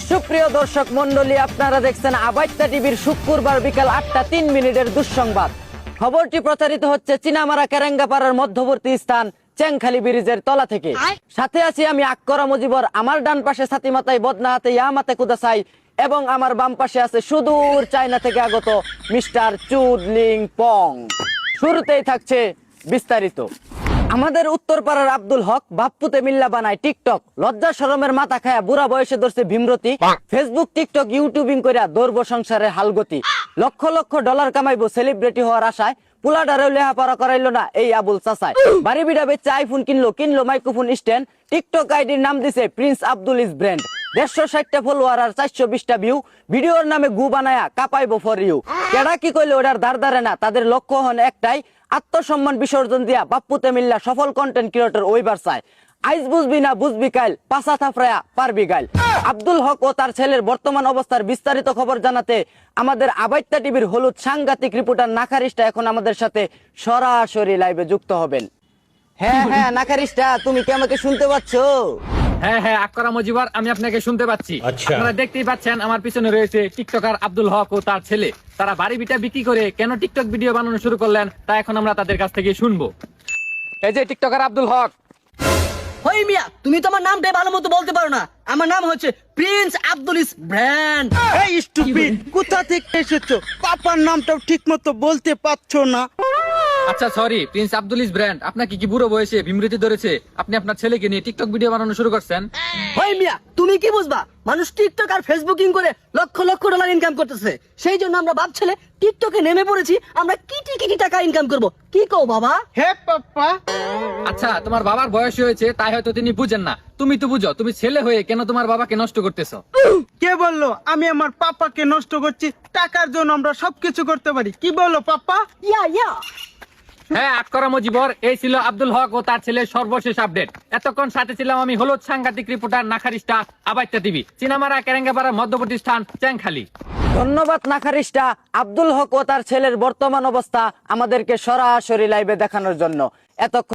সুপ্রিয় দর্শক মন্ডলী, আপনারা দেখছেন আবাইত্তা টিভির শুক্রবার বিকাল 8:03 দুঃসংবাদ। খবরটি প্রচারিত হচ্ছে চীনামারা কেরেঙ্গাপাড়ার মধ্যবর্তী স্থান চেংখালি ব্রিজের তলা থেকে। সাথে আছি আমি আক্করা মুজিবর, আমার ডান পাশে সাথী মাতাই বদনা হাতে ইয়ামাতে কুদাসাই এবং আমার বাম পাশে আছে সুদূর চায়না থেকে আগত মিস্টার চুদলিং পং। শুরুতেই থাকছে বিস্তারিত। আমাদের উত্তরপাড়ার আব্দুল হক বাপ্পুতে মিল্লা বানায় টিকটক, লজ্জা শরমের মাথা খায়া বুড়া বয়সে ধরছে ভীমরতি, ফেসবুক টিকটক ইউটিউবিং কইরা দৌড়বো সংসারের হালগতি, লক্ষ লক্ষ ডলার কামাইবো সেলিব্রিটি হওয়ার আশায়, পুলাডারেও লেহাপড়া করাইলো না এই আবুল চাচায়, বাড়ি বিড়া বেচে আইফোন কিনলো মাইক্রোফোন স্ট্যান্ড, টিকটক আইডির নাম দিছে প্রিন্স আব্দুল ইস ব্র্যান্ড, 160টা ফলোয়ার আর 420টা ভিউ, ভিডিওর নামে গু বানায়া কাপাইবো ফর ইউ। কেডা কি কইলে ওটার ধার ধারে না, তাদের লক্ষ্য হন একটাই, আত্মসম্মান বিসর্জন দিয়া বাপ্পুতে মিল্লা সফল কন্টেন্ট ক্রিয়েটর ওইবার চায়। আইজ বুঝবি না বুঝবি কাইল, পাশা থাফরায়া পারবি গাইল। আব্দুল হক ও তার ছেলের বর্তমান অবস্থার বিস্তারিত খবর জানাতে আমাদের আবাইত্তা টিভির হলুদ সাংঘাতিক রিপোর্টার নাকারিস্টা এখন আমাদের সাথে সরাসরি লাইভে যুক্ত হবেন। হ্যাঁ নাকারিস্টা, তুমি কি আমাকে শুনতে পাচ্ছ? হ্যাঁ আক্করা মুজিবর, আমি আপনাকে শুনতে পাচ্ছি। আপনারা দেখতেই পাচ্ছেন আমার পিছনে রয়েছে টিকটকার আব্দুল হক ও তার ছেলে। তারা বাড়ি বিটা বিক্রি করে কেন টিকটক ভিডিও বানানো শুরু করলেন তা এখন আমরা তাদের কাছ থেকে শুনবো। এই যে টিকটকার আব্দুল হক। হই মিয়া, তুমি তো আমার নামটাই ভালো মতো বলতে পারো না। আমার নাম হচ্ছে প্রিন্স আব্দুল ইস ব্র্যান্ড। এই স্টুপিড, কোথা থেকে এসেছো? পাপার নামটাও ঠিক মতো বলতে পারছো না। আচ্ছা সরি, প্রিন্স আব্দুল ইস ব্র্যান্ড, আপনাকে কি বুড়ো বয়সে ভীমরতি ধরেছে? আপনি আপনার ছেলেকে নিয়ে টিকটক ভিডিও বানানো শুরু করছেন? হই মিয়া, তুমি কি বুঝবা? মানুষ টিকটক আর ফেসবুকিং করে লক্ষ লক্ষ ডলার ইনকাম করতেছে। সেই জন্য আমরা ভাবছিলে টিকটকে নেমে পড়েছি, আমরা কিটি টাকা ইনকাম করব। কি কও বাবা? হে পাপা, আচ্ছা, তোমার বাবার বয়স হয়েছে তাই হয়তো তিনি বুঝেন না, তুমি তো বুঝো। তুমি ছেলে হয়ে কেন তোমার বাবাকে নষ্ট করতেছো? কে বললো আমি আমার পাপাকে নষ্ট করছি? টাকার জন্য আমরা সবকিছু করতে পারি। কি বলো পাপা? ইয়া হ্যাঁ আক্করা মুজিবর, এই ছিল আব্দুল হক ও তার ছেলের সর্বশেষ আপডেট। এতক্ষণ সাথে ছিলাম আমি হলুদ সাংঘাতিক রিপোর্টার নাখারিস্টা, আবাইত্তা টিভি, চীনামারা কেরেঙ্গাপাড়ার মধ্যবর্তী স্থান চেংখালি। ধন্যবাদ নাখারিস্টা। আব্দুল হক ও তার ছেলের বর্তমান অবস্থা আমাদেরকে সরাসরি লাইভে দেখানোর জন্য। এতক্ষণ